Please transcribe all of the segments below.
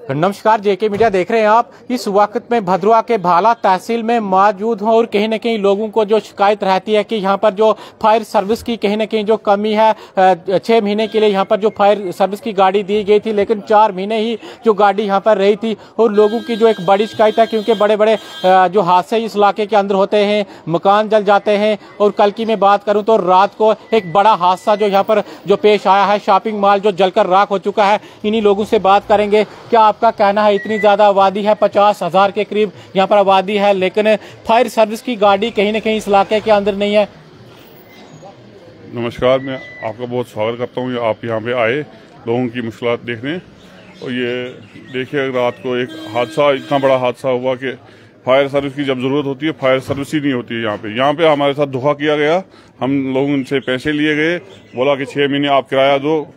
नमस्कार, जेके मीडिया देख रहे हैं आप। इस वक्त में भद्रवाह के भाला तहसील में मौजूद हूं और कहीं न कहीं लोगों को जो शिकायत रहती है कि यहां पर जो फायर सर्विस की कहीं न कहीं जो कमी है। 6 महीने के लिए यहां पर जो फायर सर्विस की गाड़ी दी गई थी, लेकिन 4 महीने ही जो गाड़ी यहां पर रही थी। और लोगों की जो एक बड़ी शिकायत है, क्योंकि बड़े बड़े जो हादसे इस इलाके के अंदर होते हैं, मकान जल जाते हैं। और कल की मैं बात करूँ तो रात को एक बड़ा हादसा जो यहाँ पर जो पेश आया है, शॉपिंग मॉल जो जलकर राख हो चुका है। इन्हीं लोगों से बात करेंगे। क्या आपका कहना है? इतनी ज्यादा आबादी है, 50,000 के करीब यहाँ पर आबादी है, लेकिन फायर सर्विस की गाड़ी कहीं न कहीं इस इलाके के अंदर नहीं है। नमस्कार, मैं आपका बहुत स्वागत करता हूँ। आप यहाँ पे आए लोगों की मुश्किलात देखने। और ये देखिए, रात को एक हादसा, इतना बड़ा हादसा हुआ कि फायर सर्विस की जब जरूरत होती है, फायर सर्विस ही नहीं होती है यहाँ पे हमारे साथ धोखा किया गया। हम लोग उनसे पैसे लिए गए, बोला कि 6 महीने आप किराया दो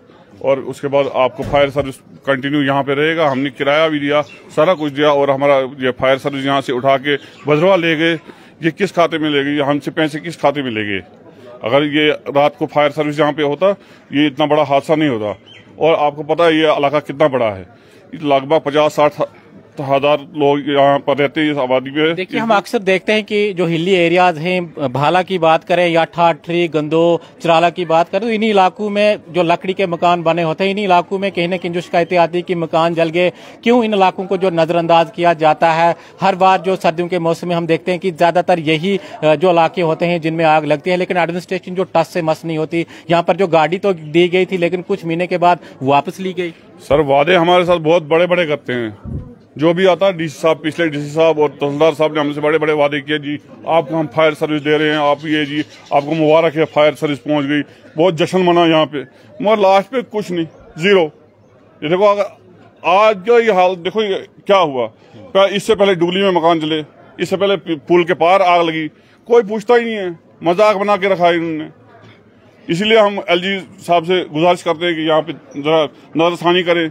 और उसके बाद आपको फायर सर्विस कंटिन्यू यहाँ पे रहेगा। हमने किराया भी दिया, सारा कुछ दिया, और हमारा ये फायर सर्विस यहाँ से उठा के भद्रवाह ले गए। ये किस खाते में ले गए? हमसे पैसे किस खाते में ले गए? अगर ये रात को फायर सर्विस यहाँ पे होता, ये इतना बड़ा हादसा नहीं होता। और आपको पता है ये इलाका कितना बड़ा है, लगभग 50-60 हजार लोग यहाँ पर रहते हैं इस आबादी में। देखिए, हम अक्सर देखते हैं कि जो हिली एरियाज हैं, भाला की बात करें या ठाठरी, गंदो, चराला की बात करें, तो इन्हीं इलाकों में जो लकड़ी के मकान बने होते हैं, इन्हीं इलाकों में कहीं न कहीं जो शिकायतें आती है कि मकान जल गए। क्यों इन इलाकों को जो नजरअंदाज किया जाता है? हर बार जो सर्दियों के मौसम में हम देखते हैं कि ज्यादातर यही जो इलाके होते हैं जिनमें आग लगती है, लेकिन एडमिनिस्ट्रेशन जो टस से मस नहीं होती। यहाँ पर जो गाड़ी तो दी गई थी, लेकिन कुछ महीने के बाद वापस ली गई। सर, वादे हमारे साथ बहुत बड़े बड़े करते हैं। जो भी आता है, डीसी साहब, पिछले डीसी साहब और तहसीलदार साहब ने हमसे बड़े बड़े वादे किए। जी आपको हम फायर सर्विस दे रहे हैं, आप ये जी आपको मुबारक है, फायर सर्विस पहुंच गई, बहुत जश्न मना यहाँ पे। मगर लास्ट पे कुछ नहीं, जीरो। ये देखो, अगर आज का ये हाल देखो, ये क्या हुआ। इससे पहले डुगली में मकान जले, इससे पहले पुल के पार आग लगी, कोई पूछता ही नहीं है। मजाक बना के रखा है इन्होंने। इसीलिए हम एलजी साहब से गुजारिश करते हैं कि यहाँ पे जरा नजरसानी करें।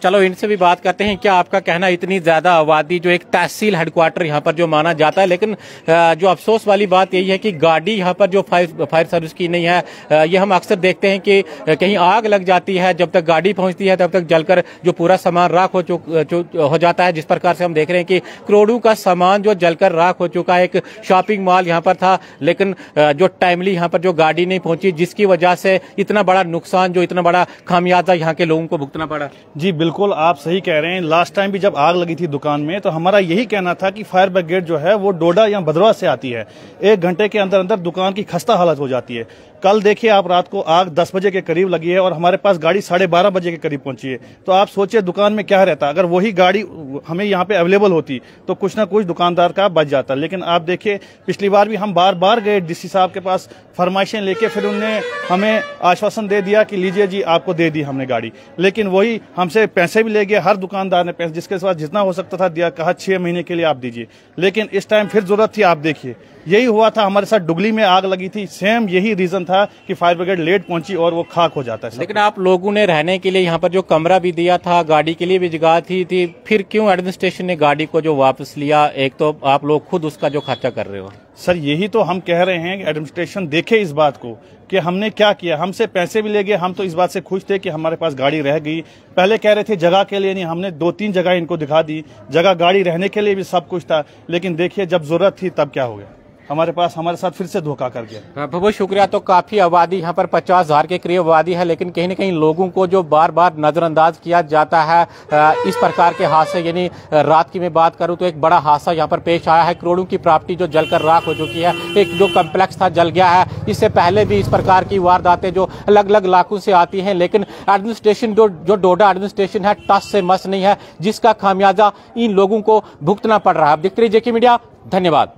चलो, इनसे भी बात करते हैं। क्या आपका कहना, इतनी ज्यादा आबादी जो एक तहसील हेडक्वार्टर यहाँ पर जो माना जाता है, लेकिन जो अफसोस वाली बात यही है कि गाड़ी यहाँ पर जो फायर सर्विस की नहीं है। ये हम अक्सर देखते हैं कि कहीं आग लग जाती है, जब तक गाड़ी पहुंचती है तब तक जलकर जो पूरा सामान राख हो जाता है। जिस प्रकार से हम देख रहे हैं कि करोड़ों का सामान जो जलकर राख हो चुका है। एक शॉपिंग मॉल यहाँ पर था, लेकिन जो टाइमली यहाँ पर जो गाड़ी नहीं पहुंची, जिसकी वजह से इतना बड़ा नुकसान, जो इतना बड़ा खामियाजा यहाँ के लोगों को भुगतना पड़ा। जी बिल्कुल, आप सही कह रहे हैं। लास्ट टाइम भी जब आग लगी थी दुकान में, तो हमारा यही कहना था कि फायर ब्रिगेड जो है वो डोडा या भद्रवाह से आती है। 1 घंटे के अंदर अंदर दुकान की खस्ता हालत हो जाती है। कल देखिए आप, रात को आग 10 बजे के करीब लगी है और हमारे पास गाड़ी 12:30 बजे के करीब पहुंची है। तो आप सोचिए दुकान में क्या रहता। अगर वही गाड़ी हमें यहाँ पे अवेलेबल होती तो कुछ ना कुछ दुकानदार का बच जाता। लेकिन आप देखिए, पिछली बार भी हम बार बार गए डीसी साहब के पास फरमाइशें लेके, फिर उन्होंने हमें आश्वासन दे दिया कि लीजिए जी, आपको दे दी हमने गाड़ी। लेकिन वही हमसे पैसे भी ले गए। हर दुकानदार ने पैसे जिसके पास जितना हो सकता था दिया, कहा 6 महीने के लिए आप दीजिए। लेकिन इस टाइम फिर जरूरत थी। आप देखिए, यही हुआ था हमारे साथ, डुगली में आग लगी थी। सेम यही रीजन था कि फायर ब्रिगेड लेट पहुंची और वो खाक हो जाता है। लेकिन आप लोगों ने रहने के लिए यहाँ पर जो कमरा भी दिया था, गाड़ी के लिए भी जगह थी, फिर क्यों एडमिनिस्ट्रेशन ने गाड़ी को जो वापस लिया? एक तो आप लोग खुद उसका जो खर्चा कर रहे हो। सर, यही तो हम कह रहे हैं कि एडमिनिस्ट्रेशन देखे इस बात को कि हमने क्या किया। हमसे पैसे भी ले गए। हम तो इस बात से खुश थे कि हमारे पास गाड़ी रह गई। पहले कह रहे थे जगह के लिए नहीं, हमने 2-3 जगह इनको दिखा दी। जगह, गाड़ी रहने के लिए भी सब कुछ था। लेकिन देखिए, जब जरूरत थी तब क्या हो गया, हमारे साथ फिर से धोखा कर गया। बहुत शुक्रिया। तो काफी आबादी यहाँ पर 50,000 के करीब आबादी है, लेकिन कहीं न कहीं लोगों को जो बार बार नजरअंदाज किया जाता है इस प्रकार के हादसे। यानी रात की मैं बात करूँ तो एक बड़ा हादसा यहाँ पर पेश आया है। करोड़ों की प्रॉपर्टी जो जलकर राख हो चुकी है। एक जो कम्प्लेक्स था जल गया है। इससे पहले भी इस प्रकार की वारदातें जो अलग अलग इलाकों से आती हैं, लेकिन एडमिनिस्ट्रेशन जो डोडा एडमिनिस्ट्रेशन है, टस से मस नहीं है, जिसका खामियाजा इन लोगों को भुगतना पड़ रहा है। दिखती रही जेके मीडिया, धन्यवाद।